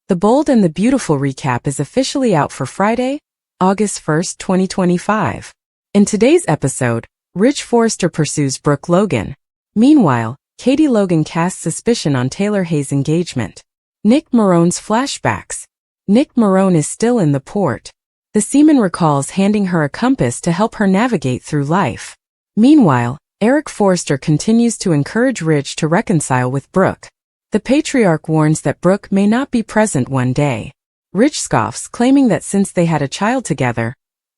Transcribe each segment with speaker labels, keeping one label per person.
Speaker 1: The Bold and the Beautiful recap is officially out for Friday, August 1st, 2025. In today's episode, Ridge Forrester pursues Brooke Logan. Meanwhile, Katie Logan casts suspicion on Taylor Hayes' engagement. Nick Marone's flashbacks. Nick Marone is still in the port. The seaman recalls handing her a compass to help her navigate through life. Meanwhile, Eric Forrester continues to encourage Ridge to reconcile with Brooke. The patriarch warns that Brooke may not be present one day. Ridge scoffs, claiming that since they had a child together,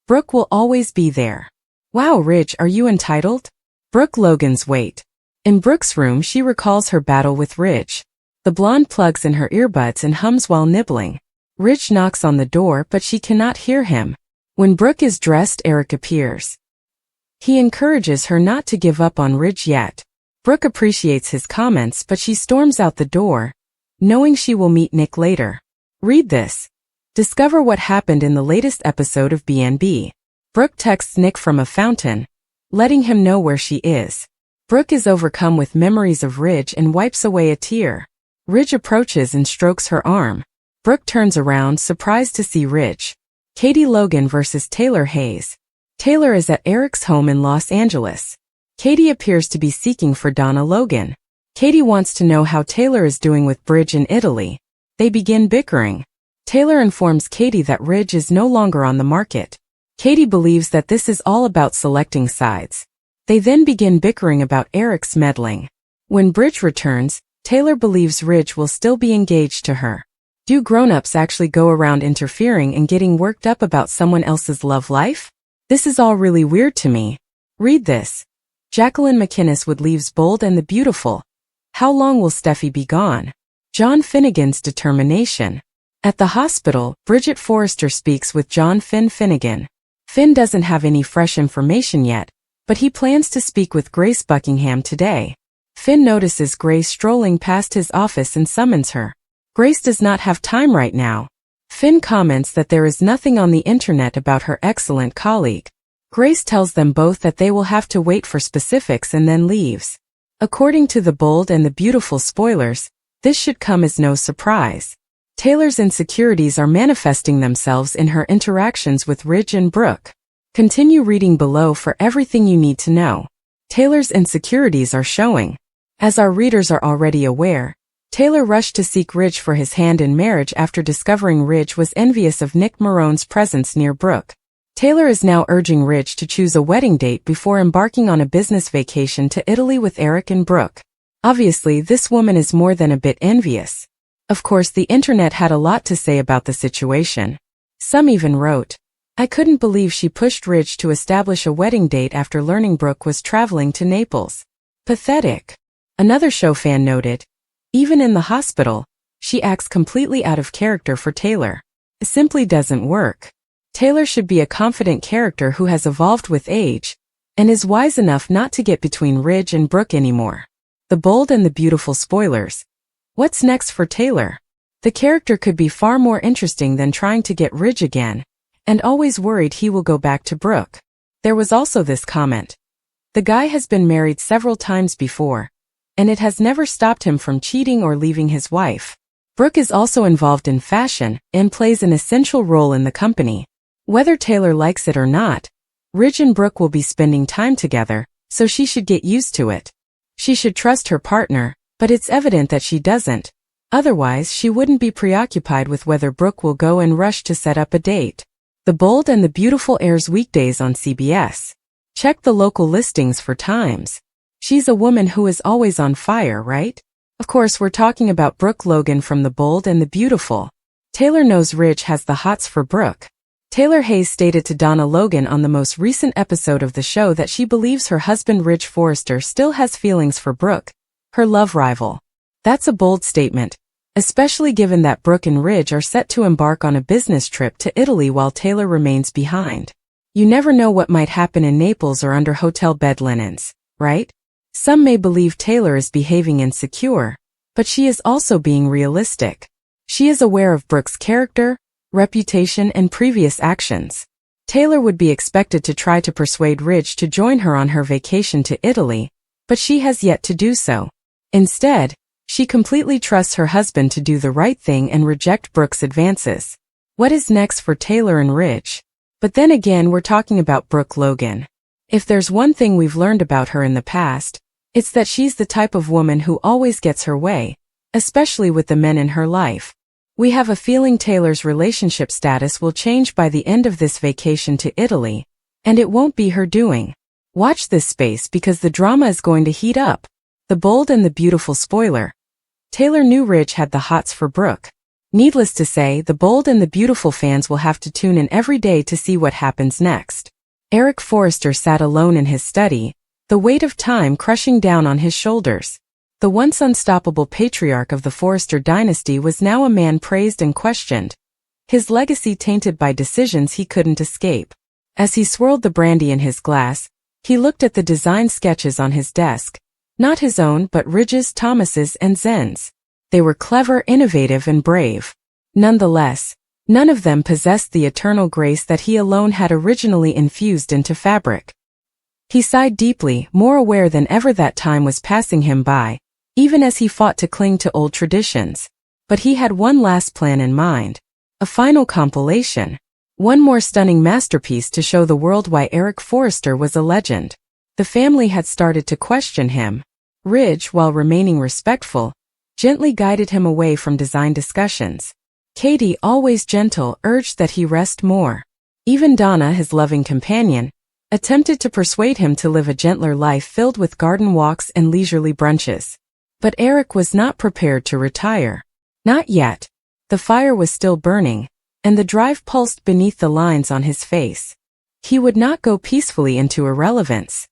Speaker 1: Brooke will always be there. Wow, Ridge, are you entitled? Brooke Logan's wait. In Brooke's room, she recalls her battle with Ridge. The blonde plugs in her earbuds and hums while nibbling. Ridge knocks on the door, but she cannot hear him. When Brooke is dressed, Eric appears. He encourages her not to give up on Ridge yet. Brooke appreciates his comments, but she storms out the door, knowing she will meet Nick later. Read this. Discover what happened in the latest episode of BNB. Brooke texts Nick from a fountain, letting him know where she is. Brooke is overcome with memories of Ridge and wipes away a tear. Ridge approaches and strokes her arm. Brooke turns around, surprised to see Ridge. Katie Logan versus Taylor Hayes. Taylor is at Eric's home in Los Angeles. Katie appears to be seeking for Donna Logan. Katie wants to know how Taylor is doing with Ridge in Italy. They begin bickering. Taylor informs Katie that Ridge is no longer on the market. Katie believes that this is all about selecting sides. They then begin bickering about Eric's meddling. When Ridge returns, Taylor believes Ridge will still be engaged to her. Do grown-ups actually go around interfering and getting worked up about someone else's love life? This is all really weird to me. Read this. Jacqueline McInnes would leaves Bold and the Beautiful. How long will Steffi be gone? John Finnegan's determination. At the hospital, Bridget Forrester speaks with John Finnegan. Finn doesn't have any fresh information yet, but he plans to speak with Grace Buckingham today. Finn notices Grace strolling past his office and summons her. Grace does not have time right now. Finn comments that there is nothing on the internet about her excellent colleague. Grace tells them both that they will have to wait for specifics and then leaves. According to the Bold and the Beautiful spoilers, this should come as no surprise. Taylor's insecurities are manifesting themselves in her interactions with Ridge and Brooke. Continue reading below for everything you need to know. Taylor's insecurities are showing. As our readers are already aware, Taylor rushed to seek Ridge for his hand in marriage after discovering Ridge was envious of Nick Marone's presence near Brooke. Taylor is now urging Ridge to choose a wedding date before embarking on a business vacation to Italy with Eric and Brooke. Obviously, this woman is more than a bit envious. Of course, the internet had a lot to say about the situation. Some even wrote, "I couldn't believe she pushed Ridge to establish a wedding date after learning Brooke was traveling to Naples. Pathetic." Another show fan noted, "Even in the hospital, she acts completely out of character for Taylor. It simply doesn't work. Taylor should be a confident character who has evolved with age and is wise enough not to get between Ridge and Brooke anymore." The Bold and the Beautiful spoilers. What's next for Taylor? The character could be far more interesting than trying to get Ridge again, and always worried he will go back to Brooke. There was also this comment. The guy has been married several times before, and it has never stopped him from cheating or leaving his wife. Brooke is also involved in fashion and plays an essential role in the company. Whether Taylor likes it or not, Ridge and Brooke will be spending time together, so she should get used to it. She should trust her partner, but it's evident that she doesn't. Otherwise, she wouldn't be preoccupied with whether Brooke will go and rush to set up a date. The Bold and the Beautiful airs weekdays on CBS. Check the local listings for times. She's a woman who is always on fire, right? Of course, we're talking about Brooke Logan from The Bold and the Beautiful. Taylor knows Ridge has the hots for Brooke. Taylor Hayes stated to Donna Logan on the most recent episode of the show that she believes her husband Ridge Forrester still has feelings for Brooke, her love rival. That's a bold statement, especially given that Brooke and Ridge are set to embark on a business trip to Italy while Taylor remains behind. You never know what might happen in Naples or under hotel bed linens, right? Some may believe Taylor is behaving insecure, but she is also being realistic. She is aware of Brooke's character, reputation, and previous actions. Taylor would be expected to try to persuade Ridge to join her on her vacation to Italy, but she has yet to do so. Instead, She completely trusts her husband to do the right thing and reject Brooke's advances. What is next for Taylor and Ridge? But then again, we're talking about Brooke Logan. If there's one thing we've learned about her in the past, it's that she's the type of woman who always gets her way, especially with the men in her life. We have a feeling Taylor's relationship status will change by the end of this vacation to Italy, and it won't be her doing. Watch this space because the drama is going to heat up. The bold and the beautiful spoiler. Taylor knew Ridge had the hots for Brooke. Needless to say, the bold and the beautiful fans will have to tune in every day to see what happens next. Eric Forrester sat alone in his study, the weight of time crushing down on his shoulders. The once unstoppable patriarch of the Forrester dynasty was now a man praised and questioned, his legacy tainted by decisions he couldn't escape. As he swirled the brandy in his glass, he looked at the design sketches on his desk, not his own but Ridge's, Thomas's, and Zen's. They were clever, innovative, and brave. Nonetheless, none of them possessed the eternal grace that he alone had originally infused into fabric. He sighed deeply, more aware than ever that time was passing him by, even as he fought to cling to old traditions. But he had one last plan in mind. A final compilation. One more stunning masterpiece to show the world why Eric Forrester was a legend. The family had started to question him. Ridge, while remaining respectful, gently guided him away from design discussions. Katie, always gentle, urged that he rest more. Even Donna, his loving companion, attempted to persuade him to live a gentler life filled with garden walks and leisurely brunches. But Eric was not prepared to retire. Not yet. The fire was still burning, and the drive pulsed beneath the lines on his face. He would not go peacefully into irrelevance.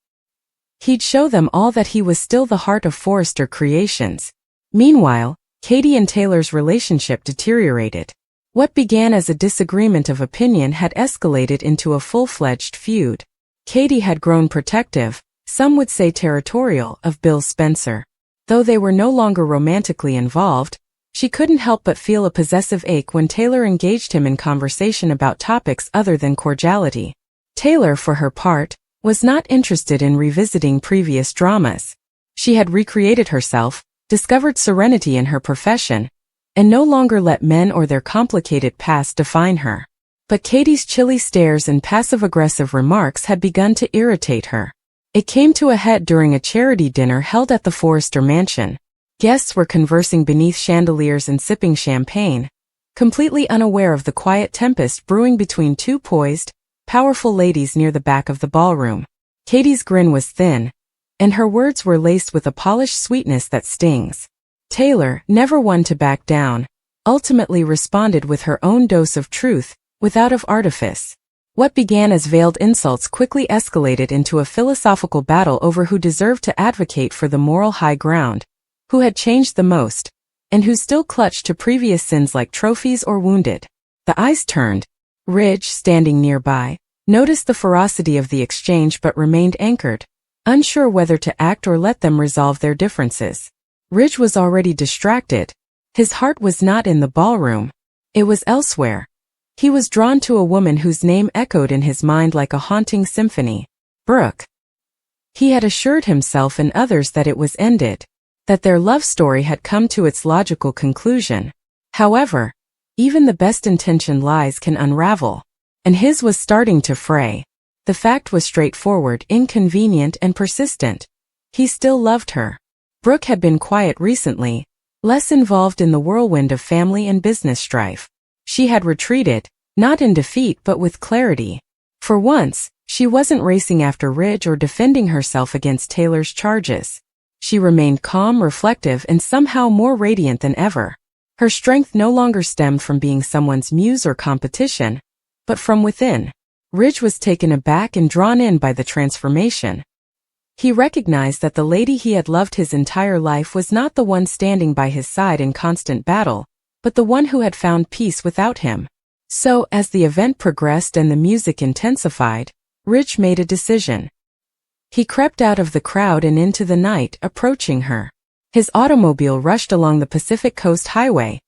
Speaker 1: He'd show them all that he was still the heart of Forrester Creations. Meanwhile, Katie and Taylor's relationship deteriorated. What began as a disagreement of opinion had escalated into a full-fledged feud. Katie had grown protective, some would say territorial, of Bill Spencer. Though they were no longer romantically involved, she couldn't help but feel a possessive ache when Taylor engaged him in conversation about topics other than cordiality. Taylor, for her part, was not interested in revisiting previous dramas. She had recreated herself, discovered serenity in her profession, and no longer let men or their complicated past define her. But Katie's chilly stares and passive-aggressive remarks had begun to irritate her. It came to a head during a charity dinner held at the Forrester mansion. Guests were conversing beneath chandeliers and sipping champagne, completely unaware of the quiet tempest brewing between two poised, powerful ladies near the back of the ballroom. Katie's grin was thin, and her words were laced with a polished sweetness that stings. Taylor, never one to back down, ultimately responded with her own dose of truth, without of artifice. What began as veiled insults quickly escalated into a philosophical battle over who deserved to advocate for the moral high ground, who had changed the most, and who still clutched to previous sins like trophies or wounded. The eyes turned. Ridge, standing nearby, noticed the ferocity of the exchange but remained anchored, unsure whether to act or let them resolve their differences. Ridge was already distracted. His heart was not in the ballroom. It was elsewhere. He was drawn to a woman whose name echoed in his mind like a haunting symphony. Brooke. He had assured himself and others that it was ended, that their love story had come to its logical conclusion. However, even the best-intentioned lies can unravel, and his was starting to fray. The fact was straightforward, inconvenient, and persistent. He still loved her. Brooke had been quiet recently, less involved in the whirlwind of family and business strife. She had retreated, not in defeat but with clarity. For once, she wasn't racing after Ridge or defending herself against Taylor's charges. She remained calm, reflective, and somehow more radiant than ever. Her strength no longer stemmed from being someone's muse or competition, but from within. Ridge was taken aback and drawn in by the transformation. He recognized that the lady he had loved his entire life was not the one standing by his side in constant battle, but the one who had found peace without him. So, as the event progressed and the music intensified, Ridge made a decision. He crept out of the crowd and into the night, approaching her. His automobile rushed along the Pacific Coast Highway,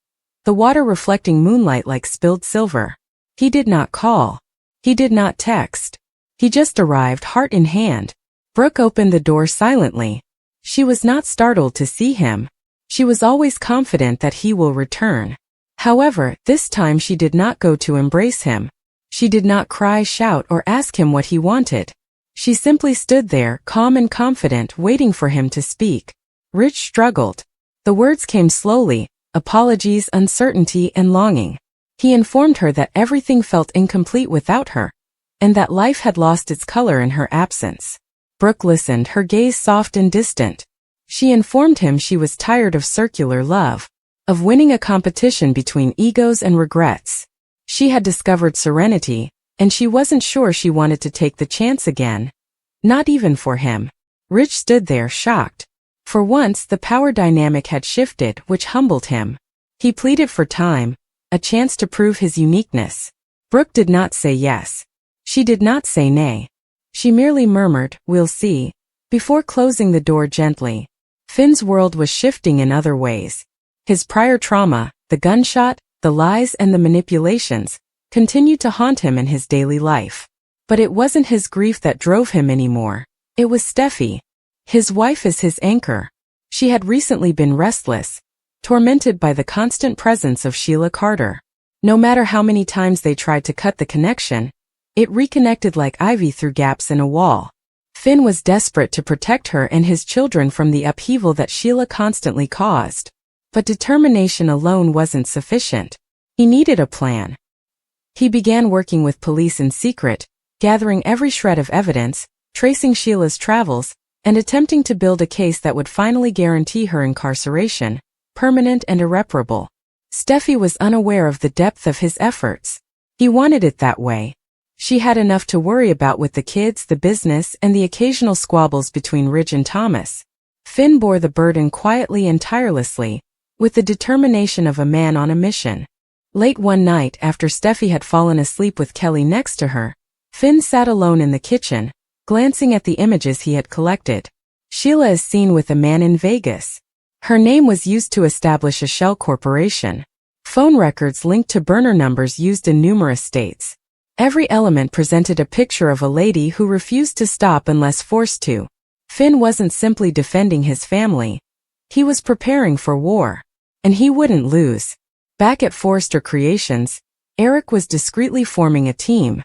Speaker 1: the water reflecting moonlight like spilled silver. He did not call. He did not text. He just arrived, heart in hand. Brooke opened the door silently. She was not startled to see him. She was always confident that he will return. However, this time she did not go to embrace him. She did not cry, shout, or ask him what he wanted. She simply stood there, calm and confident, waiting for him to speak. Rich struggled. The words came slowly, apologies, uncertainty, and longing. He informed her that everything felt incomplete without her, and that life had lost its color in her absence. Brooke listened, her gaze soft and distant. She informed him she was tired of circular love, of winning a competition between egos and regrets. She had discovered serenity, and she wasn't sure she wanted to take the chance again. Not even for him. Rich stood there, shocked. For once, the power dynamic had shifted, which humbled him. He pleaded for time, a chance to prove his uniqueness. Brooke did not say yes. She did not say nay. She merely murmured, "We'll see," before closing the door gently. Finn's world was shifting in other ways. His prior trauma, the gunshot, the lies, and the manipulations, continued to haunt him in his daily life. But it wasn't his grief that drove him anymore. It was Steffi. His wife is his anchor. She had recently been restless, tormented by the constant presence of Sheila Carter. No matter how many times they tried to cut the connection, it reconnected like ivy through gaps in a wall. Finn was desperate to protect her and his children from the upheaval that Sheila constantly caused. But determination alone wasn't sufficient. He needed a plan. He began working with police in secret, gathering every shred of evidence, tracing Sheila's travels, and attempting to build a case that would finally guarantee her incarceration, permanent and irreparable. Steffi was unaware of the depth of his efforts. He wanted it that way. She had enough to worry about with the kids, the business, and the occasional squabbles between Ridge and Thomas. Finn bore the burden quietly and tirelessly, with the determination of a man on a mission. Late one night, after Steffi had fallen asleep with Kelly next to her, Finn sat alone in the kitchen, glancing at the images he had collected. Sheila is seen with a man in Vegas. Her name was used to establish a shell corporation. Phone records linked to burner numbers used in numerous states. Every element presented a picture of a lady who refused to stop unless forced to. Finn wasn't simply defending his family. He was preparing for war. And he wouldn't lose. Back at Forrester Creations, Eric was discreetly forming a team.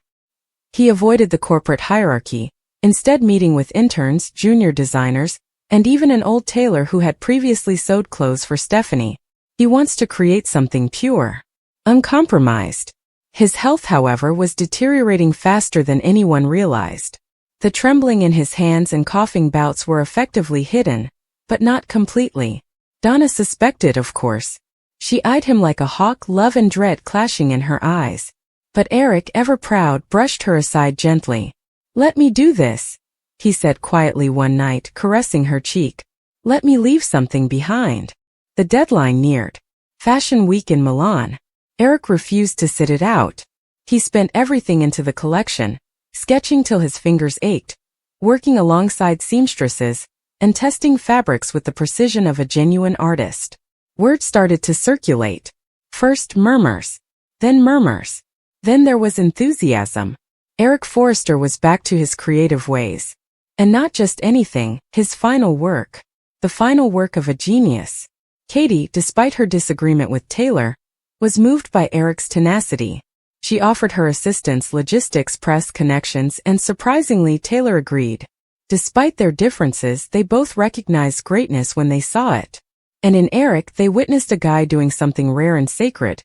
Speaker 1: He avoided the corporate hierarchy, instead meeting with interns, junior designers, and even an old tailor who had previously sewed clothes for Stephanie. He wants to create something pure, uncompromised. His health, however, was deteriorating faster than anyone realized. The trembling in his hands and coughing bouts were effectively hidden, but not completely. Donna suspected, of course. She eyed him like a hawk, love and dread clashing in her eyes. But Eric, ever proud, brushed her aside gently. "Let me do this," he said quietly one night, caressing her cheek. "Let me leave something behind." The deadline neared. Fashion Week in Milan. Eric refused to sit it out. He spent everything into the collection, sketching till his fingers ached, working alongside seamstresses, and testing fabrics with the precision of a genuine artist. Word started to circulate. First murmurs. Then there was enthusiasm. Eric Forrester was back to his creative ways. And not just anything, his final work. The final work of a genius. Katie, despite her disagreement with Taylor, was moved by Eric's tenacity. She offered her assistance, logistics, press connections, and surprisingly, Taylor agreed. Despite their differences, they both recognized greatness when they saw it. And in Eric, they witnessed a guy doing something rare and sacred,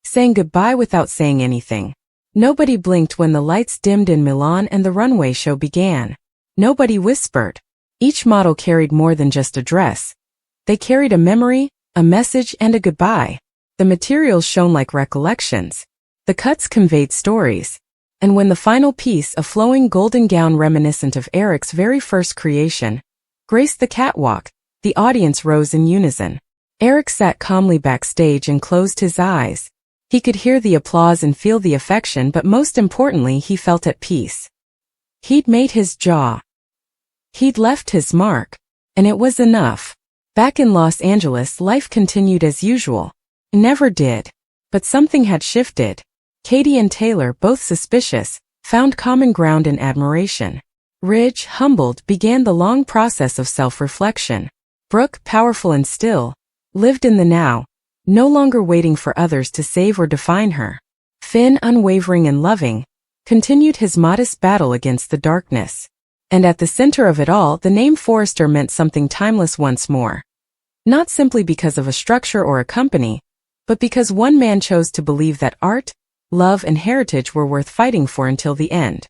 Speaker 1: saying goodbye without saying anything. Nobody blinked when the lights dimmed in Milan and the runway show began. Nobody whispered. Each model carried more than just a dress. They carried a memory, a message, and a goodbye. The materials shone like recollections. The cuts conveyed stories. And when the final piece, a flowing golden gown reminiscent of Eric's very first creation, graced the catwalk, the audience rose in unison. Eric sat calmly backstage and closed his eyes. He could hear the applause and feel the affection, but most importantly, he felt at peace. He'd made his jaw. He'd left his mark. And it was enough. Back in Los Angeles, life continued as usual. Never did. But something had shifted. Katie and Taylor, both suspicious, found common ground in admiration. Ridge, humbled, began the long process of self-reflection. Brooke, powerful and still, lived in the now, no longer waiting for others to save or define her. Finn, unwavering and loving, continued his modest battle against the darkness. And at the center of it all, the name Forrester meant something timeless once more. Not simply because of a structure or a company, but because one man chose to believe that art, love, and heritage were worth fighting for until the end.